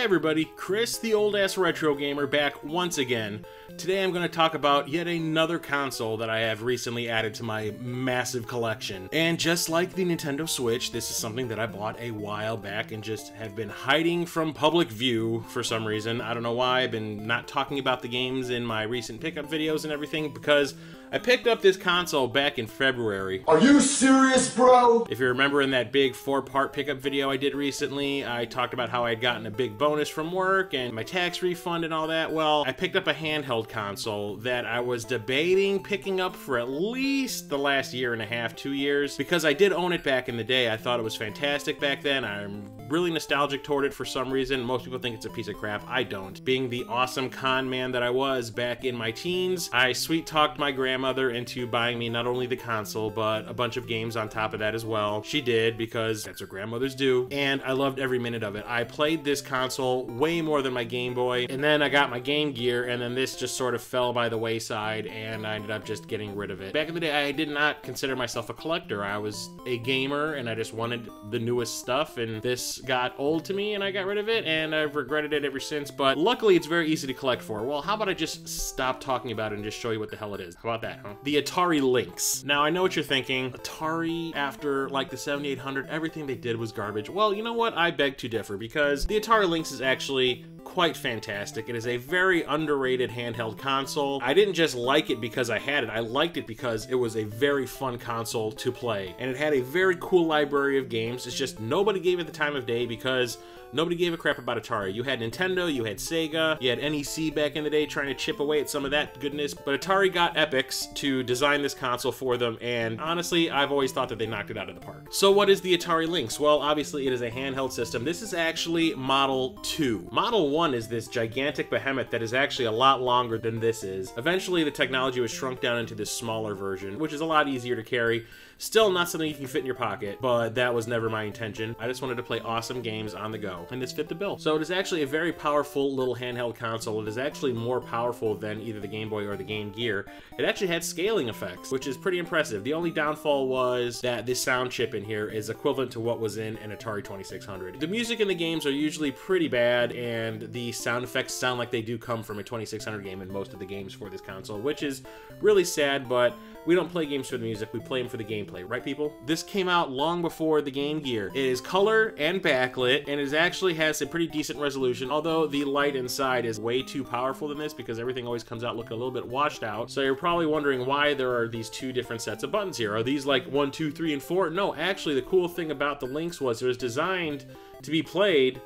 everybody, Chris the old ass retro gamer back once again. Today I'm going to talk about yet another console that I have recently added to my massive collection. And just like the Nintendo Switch, this is something that I bought a while back and just have been hiding from public view for some reason. I don't know why. I've been not talking about the games in my recent pickup videos and everything because I picked up this console back in February. Are you serious, bro? If you remember in that big 4-part pickup video I did recently, I talked about how I had gotten a big bonus from work and my tax refund and all that. Well, I picked up a handheld console that I was debating picking up for at least the last year and a half, 2 years, because I did own it back in the day. I thought it was fantastic back then. I'm really nostalgic toward it for some reason. Most people think it's a piece of crap. I don't. Being the awesome con man that I was back in my teens, I sweet-talked my grandmother into buying me not only the console, but a bunch of games on top of that as well. She did, because that's what grandmothers do, and I loved every minute of it. I played this console way more than my Game Boy, and then I got my Game Gear, and then this just sort of fell by the wayside, and I ended up just getting rid of it. Back in the day, I did not consider myself a collector. I was a gamer, and I just wanted the newest stuff, and this got old to me, and I got rid of it, and I've regretted it ever since, but luckily it's very easy to collect for. Well, how about I just stop talking about it and just show you what the hell it is? How about that, huh? The Atari Lynx. Now, I know what you're thinking. Atari, after like the 7800, everything they did was garbage. Well, you know what? I beg to differ, because the Atari Lynx is actually quite fantastic. It is a very underrated handheld console. I didn't just like it because I had it. I liked it because it was a very fun console to play. And it had a very cool library of games. It's just nobody gave it the time of day because nobody gave a crap about Atari. You had Nintendo, you had Sega, you had NEC back in the day trying to chip away at some of that goodness, but Atari got Epix to design this console for them, and honestly, I've always thought that they knocked it out of the park. So what is the Atari Lynx? Well, obviously it is a handheld system. This is actually Model 2. Model 1 is this gigantic behemoth that is actually a lot longer than this is. Eventually, the technology was shrunk down into this smaller version, which is a lot easier to carry. Still not something you can fit in your pocket, but that was never my intention. I just wanted to play awesome games on the go, and this fit the bill. So it is actually a very powerful little handheld console. It is actually more powerful than either the Game Boy or the Game Gear. It actually had scaling effects, which is pretty impressive. The only downfall was that this sound chip in here is equivalent to what was in an Atari 2600. The music in the games are usually pretty bad, and the sound effects sound like they do come from a 2600 game in most of the games for this console, which is really sad, but we don't play games for the music, we play them for the gameplay, right people? This came out long before the Game Gear. It is color and backlit, and it actually has a pretty decent resolution, although the light inside is way too powerful than this because everything always comes out looking a little bit washed out. So you're probably wondering why there are these two different sets of buttons here. Are these like 1, 2, 3, and 4? No, actually the cool thing about the Lynx was it was designed to be played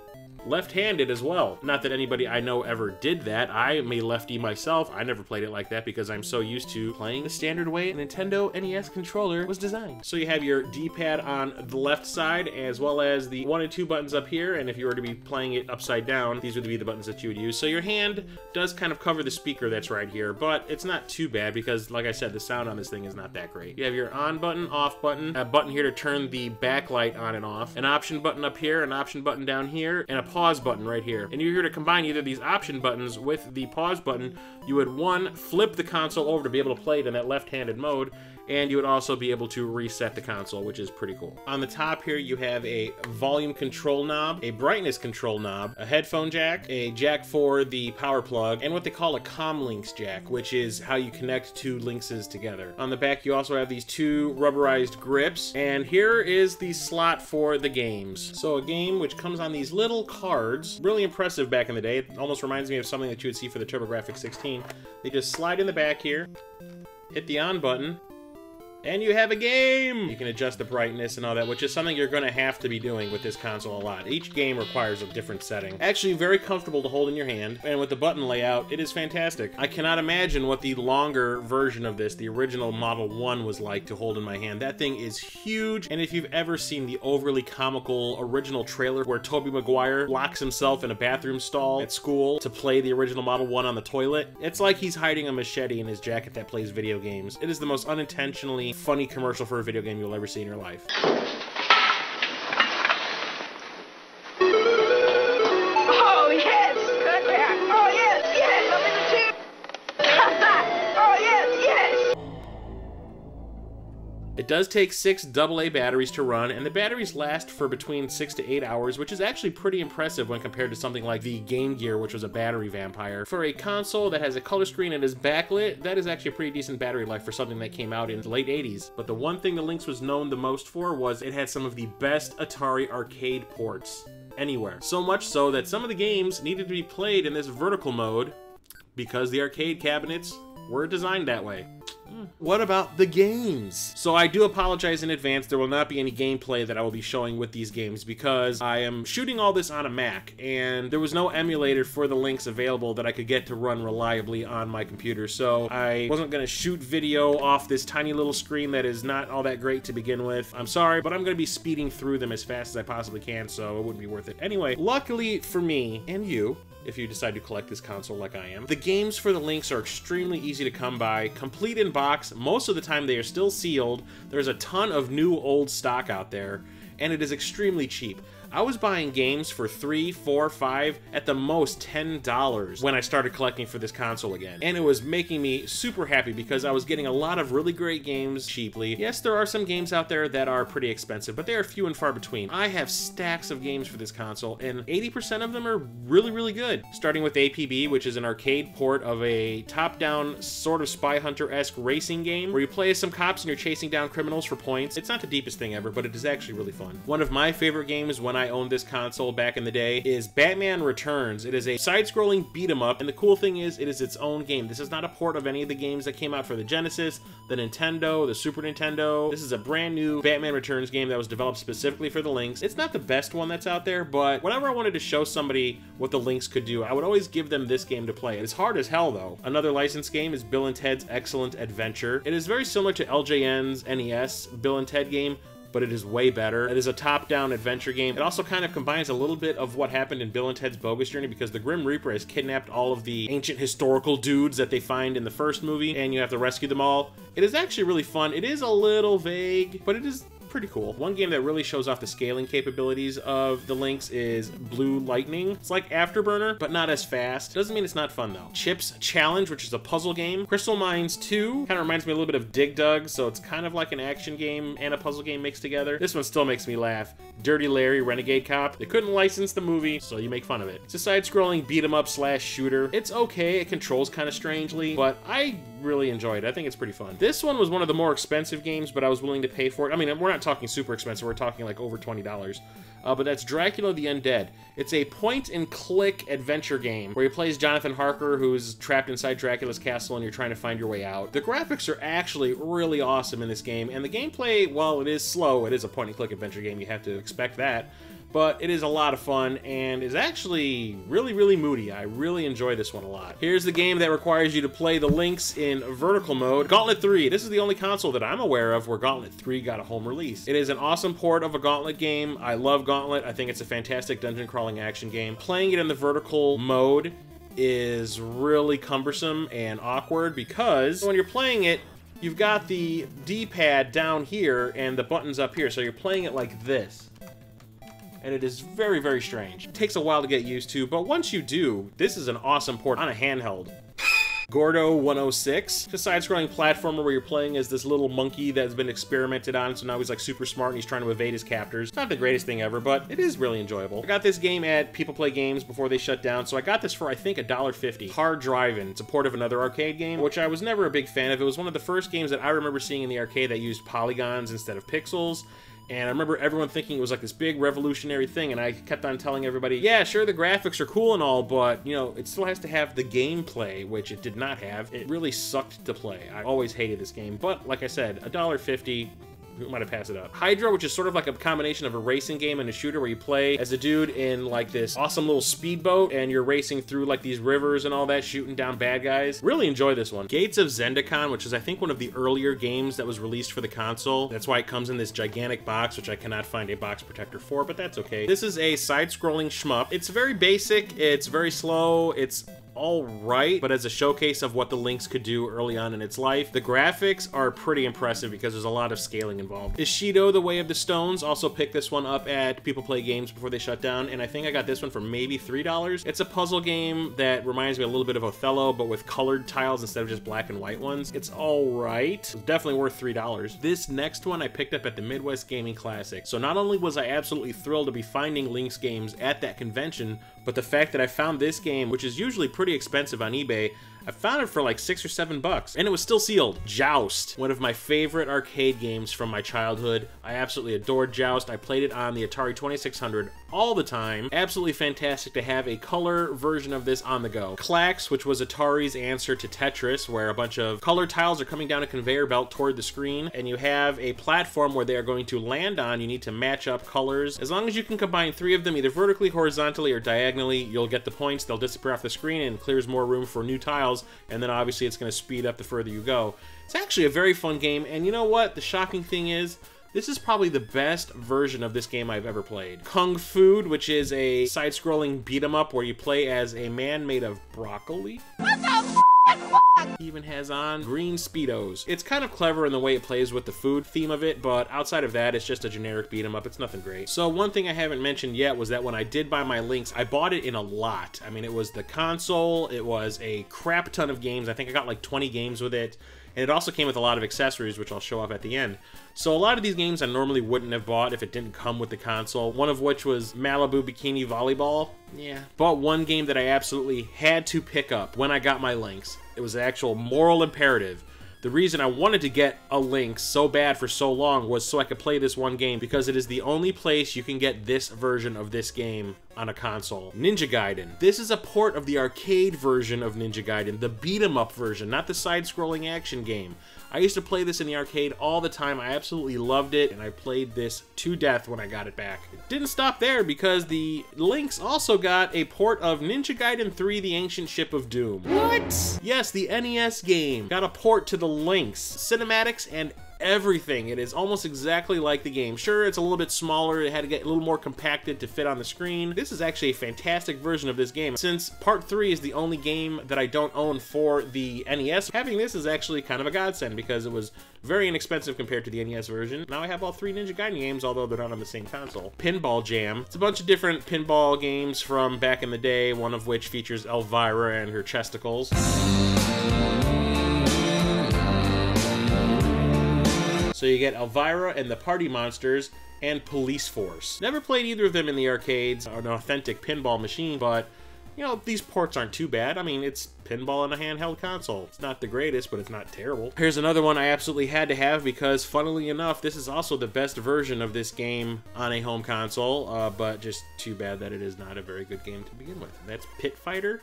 left-handed as well. Not that anybody I know ever did that. I am a lefty myself. I never played it like that because I'm so used to playing the standard way a Nintendo NES controller was designed. So you have your D-pad on the left side as well as the 1 and 2 buttons up here, and if you were to be playing it upside down, these would be the buttons that you would use. So your hand does kind of cover the speaker that's right here, but it's not too bad because, like I said, the sound on this thing is not that great. You have your on button, off button, a button here to turn the backlight on and off, an option button up here, an option button down here, and a pause button right here. And you're here to combine either these option buttons with the pause button. You would, one, flip the console over to be able to play it in that left-handed mode, and you would also be able to reset the console, which is pretty cool. On the top here, you have a volume control knob, a brightness control knob, a headphone jack, a jack for the power plug, and what they call a comlinks jack, which is how you connect two Lynxes together. On the back, you also have these two rubberized grips, and here is the slot for the games. So a game which comes on these little cards, really impressive back in the day. It almost reminds me of something that you would see for the TurboGrafx 16. They just slide in the back here, hit the on button, and you have a game! You can adjust the brightness and all that, which is something you're gonna have to be doing with this console a lot. Each game requires a different setting. Actually, very comfortable to hold in your hand, and with the button layout, it is fantastic. I cannot imagine what the longer version of this, the original Model 1, was like to hold in my hand. That thing is huge, and if you've ever seen the overly comical original trailer where Tobey Maguire locks himself in a bathroom stall at school to play the original Model 1 on the toilet, it's like he's hiding a machete in his jacket that plays video games. It is the most unintentionally funny commercial for a video game you'll ever see in your life. Oh yes! Oh yes, yes! I'm in the team! Oh yes, yes! It It does take 6 AA batteries to run, and the batteries last for between 6 to 8 hours, which is actually pretty impressive when compared to something like the Game Gear, which was a battery vampire. For a console that has a color screen and is backlit, that is actually a pretty decent battery life for something that came out in the late 80s. But the one thing the Lynx was known the most for was it had some of the best Atari arcade ports anywhere. So much so that some of the games needed to be played in this vertical mode because the arcade cabinets were designed that way. What about the games? So I do apologize in advance, there will not be any gameplay that I will be showing with these games because I am shooting all this on a Mac, and there was no emulator for the Lynx available that I could get to run reliably on my computer, so I wasn't going to shoot video off this tiny little screen that is not all that great to begin with. I'm sorry, but I'm going to be speeding through them as fast as I possibly can, so it wouldn't be worth it. Anyway, luckily for me, and you, if you decide to collect this console like I am, the games for the Lynx are extremely easy to come by, complete in box. Most of the time they are still sealed. There's a ton of new old stock out there, and it is extremely cheap. I was buying games for $3, $4, $5, at the most $10 when I started collecting for this console again. And it was making me super happy because I was getting a lot of really great games cheaply. Yes, there are some games out there that are pretty expensive, but they are few and far between. I have stacks of games for this console, and 80% of them are really, really good. Starting with APB, which is an arcade port of a top-down, sort of Spy Hunter-esque racing game, where you play as some cops and you're chasing down criminals for points. It's not the deepest thing ever, but it is actually really fun. One of my favorite games when I owned this console back in the day is Batman Returns. It is a side-scrolling beat-em-up, and the cool thing is it is its own game. This is not a port of any of the games that came out for the Genesis, the Nintendo, the Super Nintendo. This is a brand new Batman Returns game that was developed specifically for the Lynx. It's not the best one that's out there, but whenever I wanted to show somebody what the Lynx could do, I would always give them this game to play. It's hard as hell, though. Another licensed game is Bill and Ted's Excellent Adventure. It is very similar to LJN's NES Bill and Ted game, but it is way better. It is a top-down adventure game. It also kind of combines a little bit of what happened in Bill and Ted's Bogus Journey because the Grim Reaper has kidnapped all of the ancient historical dudes that they find in the first movie, and you have to rescue them all. It is actually really fun. It is a little vague, but it is pretty cool. One game that really shows off the scaling capabilities of the Lynx is Blue Lightning. It's like Afterburner, but not as fast. Doesn't mean it's not fun though. Chips Challenge, which is a puzzle game. Crystal Mines 2 kind of reminds me a little bit of Dig Dug, so it's kind of like an action game and a puzzle game mixed together. This one still makes me laugh. Dirty Larry Renegade Cop. They couldn't license the movie, so you make fun of it. It's a side-scrolling beat-em-up slash shooter. It's okay, it controls kind of strangely, but I really enjoyed it. I think it's pretty fun. This one was one of the more expensive games, but I was willing to pay for it. I mean, we're not talking super expensive, we're talking like over $20. But that's Dracula the Undead. It's a point-and-click adventure game where you play as Jonathan Harker, who's trapped inside Dracula's castle and you're trying to find your way out. The graphics are actually really awesome in this game, and the gameplay, while it is slow, it is a point-and-click adventure game, you have to expect that. But it is a lot of fun and is actually really, really moody. I really enjoy this one a lot. Here's the game that requires you to play the Lynx in vertical mode. Gauntlet 3. This is the only console that I'm aware of where Gauntlet 3 got a home release. It is an awesome port of a Gauntlet game. I love Gauntlet. I think it's a fantastic dungeon crawling action game. Playing it in the vertical mode is really cumbersome and awkward because when you're playing it, you've got the D-pad down here and the buttons up here, so you're playing it like this. And it is very, very strange. It takes a while to get used to, but once you do, this is an awesome port on a handheld. Gordo 106, a side-scrolling platformer where you're playing as this little monkey that's been experimented on, so now he's like super smart and he's trying to evade his captors. It's not the greatest thing ever, but it is really enjoyable. I got this game at People Play Games before they shut down, so I got this for I think $1.50. Hard Drivin'. It's a port of another arcade game, which I was never a big fan of. It was one of the first games that I remember seeing in the arcade that used polygons instead of pixels. And I remember everyone thinking it was like this big revolutionary thing, and I kept on telling everybody, yeah, sure, the graphics are cool and all, but, you know, it still has to have the gameplay, which it did not have. It really sucked to play. I always hated this game, but like I said, $1.50, who might have passed it up. Hydra, which is sort of like a combination of a racing game and a shooter where you play as a dude in like this awesome little speedboat and you're racing through like these rivers and all that, shooting down bad guys. Really enjoy this one. Gates of Zendikon, which is I think one of the earlier games that was released for the console. That's why it comes in this gigantic box, which I cannot find a box protector for, but that's okay. This is a side-scrolling shmup. It's very basic, it's very slow, it's all right, but as a showcase of what the Lynx could do early on in its life, the graphics are pretty impressive because there's a lot of scaling involved. Ishido, The Way of the Stones, also picked this one up at People Play Games before they shut down, and I think I got this one for maybe $3. It's a puzzle game that reminds me a little bit of Othello, but with colored tiles instead of just black and white ones. It's all right. It's definitely worth $3. This next one I picked up at the Midwest Gaming Classic. So not only was I absolutely thrilled to be finding Lynx games at that convention, but the fact that I found this game, which is usually pretty expensive on eBay, I found it for like $6 or $7, and it was still sealed. Joust, one of my favorite arcade games from my childhood. I absolutely adored Joust. I played it on the Atari 2600 all the time. Absolutely fantastic to have a color version of this on the go. Klax, which was Atari's answer to Tetris, where a bunch of colored tiles are coming down a conveyor belt toward the screen, and you have a platform where they are going to land on. You need to match up colors. As long as you can combine 3 of them, either vertically, horizontally, or diagonally, you'll get the points. They'll disappear off the screen and clears more room for new tiles, and then obviously it's going to speed up the further you go. It's actually a very fun game, and you know what? The shocking thing is, this is probably the best version of this game I've ever played. Kung Fu, which is a side-scrolling beat-em-up where you play as a man made of broccoli. What the fuck? He even has on green Speedos. It's kind of clever in the way it plays with the food theme of it, but outside of that, it's just a generic beat-em-up. It's nothing great. So one thing I haven't mentioned yet was that when I did buy my Lynx, I bought it in a lot. I mean, it was the console, it was a crap ton of games. I think I got like 20 games with it. And it also came with a lot of accessories, which I'll show off at the end. So a lot of these games I normally wouldn't have bought if it didn't come with the console, one of which was Malibu Bikini Volleyball. Yeah. But one game that I absolutely had to pick up when I got my Lynx. It was an actual moral imperative. The reason I wanted to get a Lynx so bad for so long was so I could play this one game, because it is the only place you can get this version of this game on a console. Ninja Gaiden. This is a port of the arcade version of Ninja Gaiden, the beat-em-up version, not the side-scrolling action game. I used to play this in the arcade all the time. I absolutely loved it, and I played this to death when I got it back. It didn't stop there, because the Lynx also got a port of Ninja Gaiden 3: The Ancient Ship of Doom. What? Yes, the NES game got a port to the Lynx. Cinematics and everything. It is almost exactly like the game. Sure, it's a little bit smaller. It had to get a little more compacted to fit on the screen. This is actually a fantastic version of this game. Since Part 3 is the only game that I don't own for the NES, having this is actually kind of a godsend because it was very inexpensive compared to the NES version. Now I have all 3 Ninja Gaiden games, although they're not on the same console. Pinball Jam. It's a bunch of different pinball games from back in the day, one of which features Elvira and her chesticles. So you get Elvira and the Party Monsters and Police Force. Never played either of them in the arcades or an authentic pinball machine, but you know, these ports aren't too bad. I mean, it's pinball on a handheld console. It's not the greatest, but it's not terrible. Here's another one I absolutely had to have because, funnily enough, this is also the best version of this game on a home console, but just too bad that it is not a very good game to begin with. That's Pit Fighter.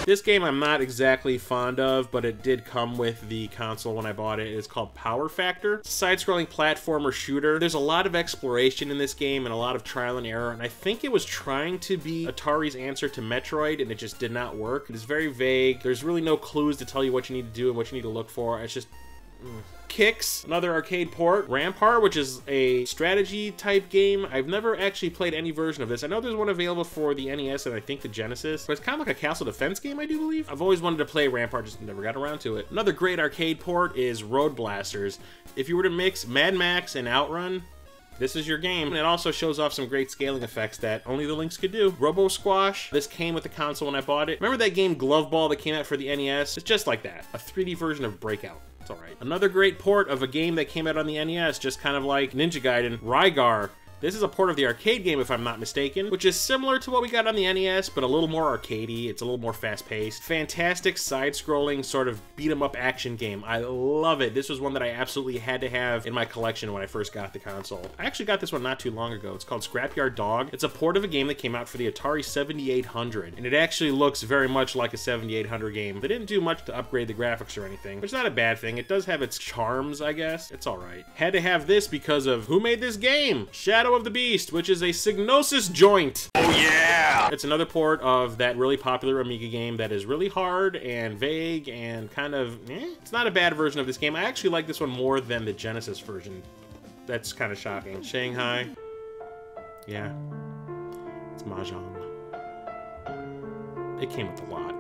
This game I'm not exactly fond of, but it did come with the console when I bought it. It's called Power Factor. Side-scrolling platformer shooter. There's a lot of exploration in this game and a lot of trial and error, and I think it was trying to be Atari's answer to Metroid, and it just did not work. It is very vague. There's really no clues to tell you what you need to do and what you need to look for. It's just... Kicks, another arcade port. Rampart, which is a strategy type game. I've never actually played any version of this. I know there's one available for the NES and I think the Genesis, but it's kind of like a castle defense game, I do believe. I've always wanted to play Rampart, just never got around to it. Another great arcade port is Road Blasters. If you were to mix Mad Max and Outrun, this is your game. And it also shows off some great scaling effects that only the Lynx could do. Robo Squash. This came with the console when I bought it. Remember that game Glove Ball that came out for the NES? It's just like that. A 3D version of Breakout. It's alright. Another great port of a game that came out on the NES, just kind of like Ninja Gaiden, Rygar. This is a port of the arcade game, if I'm not mistaken, which is similar to what we got on the NES, but a little more arcadey. It's a little more fast-paced. Fantastic side-scrolling sort of beat-em-up action game. I love it. This was one that I absolutely had to have in my collection when I first got the console. I actually got this one not too long ago. It's called Scrapyard Dog. It's a port of a game that came out for the Atari 7800, and it actually looks very much like a 7800 game. They didn't do much to upgrade the graphics or anything, which is not a bad thing. It does have its charms, I guess. It's alright. Had to have this because of who made this game? Shadow of the Beast, which is a Psygnosis joint. Oh yeah! It's another port of that really popular Amiga game that is really hard and vague and kind of, it's not a bad version of this game. I actually like this one more than the Genesis version. That's kind of shocking. Shanghai. Yeah. It's Mahjong. It came with a lot.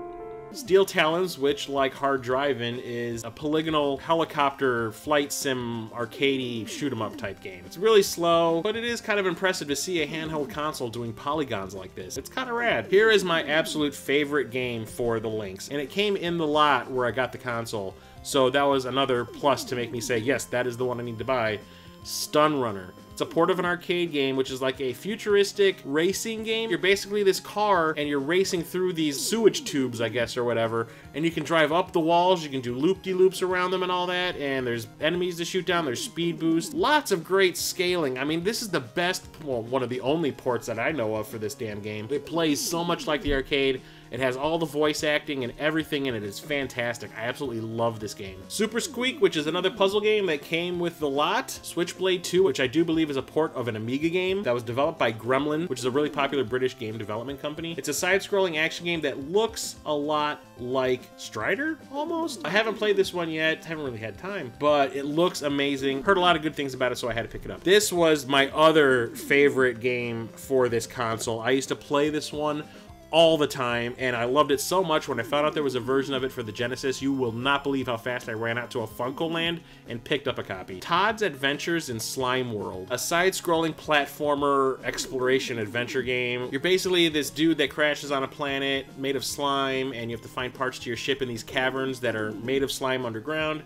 Steel Talons, which, like Hard Drivin', is a polygonal helicopter flight sim arcadey shoot-'em-up type game. It's really slow, but it is kind of impressive to see a handheld console doing polygons like this. It's kind of rad. Here is my absolute favorite game for the Lynx, and it came in the lot where I got the console, so that was another plus to make me say, yes, that is the one I need to buy. Stun Runner. It's a port of an arcade game, which is like a futuristic racing game. You're basically this car, and you're racing through these sewage tubes, I guess, or whatever, and you can drive up the walls, you can do loop-de-loops around them and all that, and there's enemies to shoot down, there's speed boost, lots of great scaling. I mean, this is the best, well, one of the only ports that I know of for this damn game. It plays so much like the arcade. It has all the voice acting and everything in it. It's fantastic. I absolutely love this game. Super Squeak, which is another puzzle game that came with the lot. Switchblade 2, which I do believe is a port of an Amiga game that was developed by Gremlin, which is a really popular British game development company. It's a side-scrolling action game that looks a lot like Strider, almost. I haven't played this one yet. Haven't really had time, but it looks amazing. Heard a lot of good things about it, so I had to pick it up. This was my other favorite game for this console. I used to play this one all the time, and I loved it so much when I found out there was a version of it for the Genesis. You will not believe how fast I ran out to a Funko Land and picked up a copy. Todd's Adventures in Slime World, a side-scrolling platformer exploration adventure game. You're basically this dude that crashes on a planet made of slime, and you have to find parts to your ship in these caverns that are made of slime underground.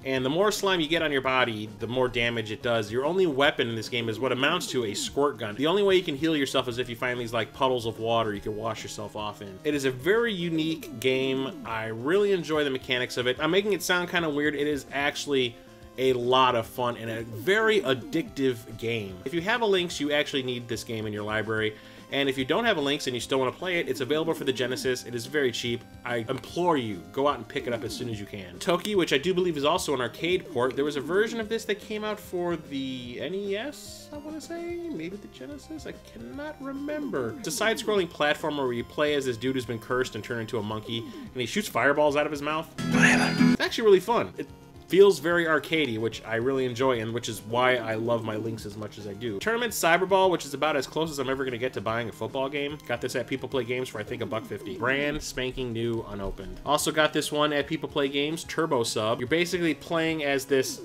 And the more slime you get on your body, the more damage it does. Your only weapon in this game is what amounts to a squirt gun. The only way you can heal yourself is if you find these like puddles of water you can wash yourself off in. It is a very unique game. I really enjoy the mechanics of it. I'm making it sound kind of weird. It is actually a lot of fun and a very addictive game. If you have a Lynx, you actually need this game in your library. And if you don't have a Lynx and you still want to play it, it's available for the Genesis. It is very cheap. I implore you, go out and pick it up as soon as you can. Toki, which I do believe is also an arcade port. There was a version of this that came out for the NES, I want to say? Maybe the Genesis? I cannot remember. It's a side-scrolling platformer where you play as this dude who's been cursed and turned into a monkey, and he shoots fireballs out of his mouth. Whatever. It's actually really fun. It feels very arcadey, which I really enjoy, and which is why I love my Lynx as much as I do. Tournament Cyberball, which is about as close as I'm ever going to get to buying a football game. Got this at People Play Games for, I think, $1.50. Brand spanking new, unopened. Also got this one at People Play Games, Turbo Sub. You're basically playing as this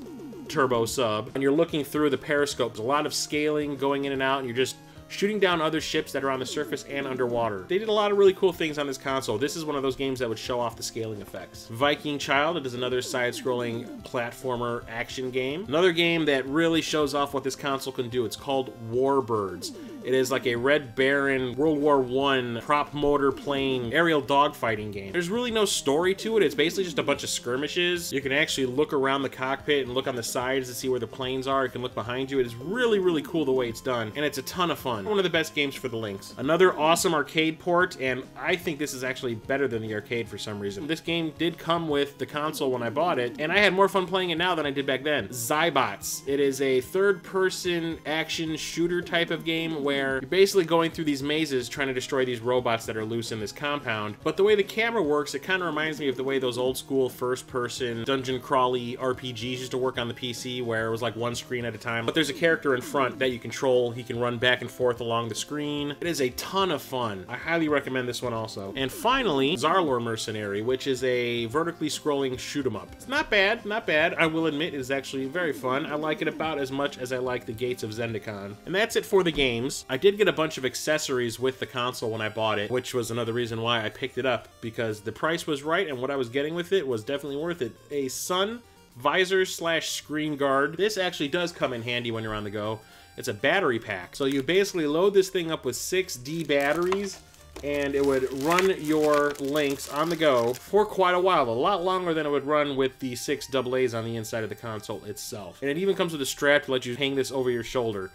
turbo sub, and you're looking through the periscope. There's a lot of scaling going in and out, and you're just shooting down other ships that are on the surface and underwater. They did a lot of really cool things on this console. This is one of those games that would show off the scaling effects. Viking Child, it is another side-scrolling platformer action game. Another game that really shows off what this console can do. It's called Warbirds. It is like a Red Baron, World War I prop motor plane aerial dogfighting game. There's really no story to it. It's basically just a bunch of skirmishes. You can actually look around the cockpit and look on the sides to see where the planes are. You can look behind you. It is really, really cool the way it's done, and it's a ton of fun. One of the best games for the Lynx. Another awesome arcade port, and I think this is actually better than the arcade for some reason. This game did come with the console when I bought it, and I had more fun playing it now than I did back then. Zybots. It is a third-person action shooter type of game where you're basically going through these mazes trying to destroy these robots that are loose in this compound. But the way the camera works, it kind of reminds me of the way those old school first-person dungeon crawly RPGs used to work on the PC, where it was like one screen at a time. But there's a character in front that you control. He can run back and forth along the screen. It is a ton of fun. I highly recommend this one also. And finally, Zarlor Mercenary, which is a vertically scrolling shoot-'em-up. It's not bad, not bad. I will admit it is actually very fun. I like it about as much as I like the Gates of Zendikon. And that's it for the games. I did get a bunch of accessories with the console when I bought it, which was another reason why I picked it up, because the price was right and what I was getting with it was definitely worth it. A sun visor slash screen guard. This actually does come in handy when you're on the go. It's a battery pack. So you basically load this thing up with 6D batteries, and it would run your Lynx on the go for quite a while, a lot longer than it would run with the 6 AA's on the inside of the console itself. And it even comes with a strap to let you hang this over your shoulder.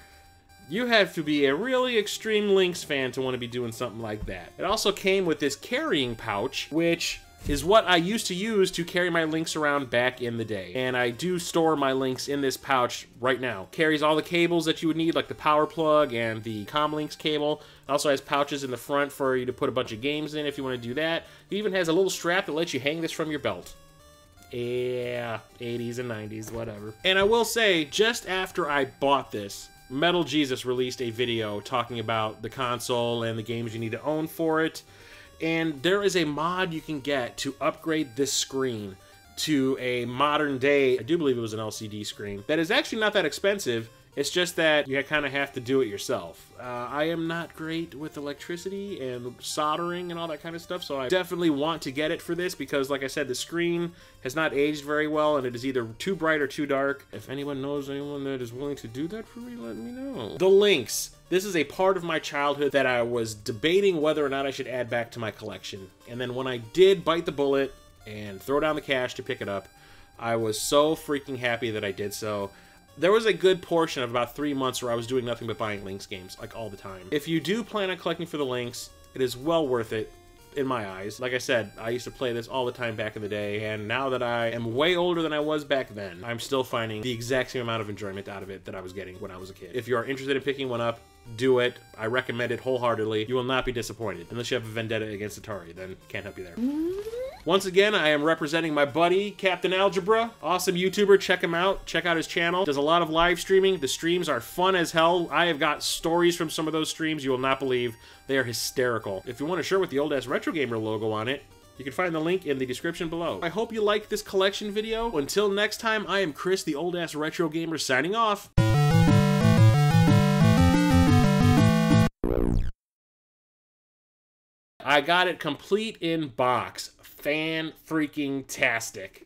You have to be a really extreme Lynx fan to want to be doing something like that. It also came with this carrying pouch, which is what I used to use to carry my Lynx around back in the day. And I do store my Lynx in this pouch right now. Carries all the cables that you would need, like the power plug and the Comlinks cable. It also has pouches in the front for you to put a bunch of games in if you want to do that. It even has a little strap that lets you hang this from your belt. Yeah, 80s and 90s, whatever. And I will say, just after I bought this, Metal Jesus released a video talking about the console and the games you need to own for it. And there is a mod you can get to upgrade this screen to a modern day, I do believe it was an LCD screen, that is actually not that expensive. It's just that you kind of have to do it yourself. I am not great with electricity and soldering and all that kind of stuff, so I definitely want to get it for this because, like I said, the screen has not aged very well and it is either too bright or too dark. If anyone knows anyone that is willing to do that for me, let me know. The Lynx. This is a part of my childhood that I was debating whether or not I should add back to my collection. And then when I did bite the bullet and throw down the cash to pick it up, I was so freaking happy that I did so. There was a good portion of about 3 months where I was doing nothing but buying Lynx games, like all the time. If you do plan on collecting for the Lynx, it is well worth it, in my eyes. Like I said, I used to play this all the time back in the day, and now that I am way older than I was back then, I'm still finding the exact same amount of enjoyment out of it that I was getting when I was a kid. If you are interested in picking one up, do it. I recommend it wholeheartedly. You will not be disappointed. Unless you have a vendetta against Atari, then can't help you there. Once again, I am representing my buddy, Captain Algebra. Awesome YouTuber, check him out. Check out his channel. Does a lot of live streaming. The streams are fun as hell. I have got stories from some of those streams you will not believe. They are hysterical. If you want a shirt with the Old Ass Retro Gamer logo on it, you can find the link in the description below. I hope you liked this collection video. Until next time, I am Chris, the Old Ass Retro Gamer, signing off. I got it complete in box. Fan-freaking-tastic.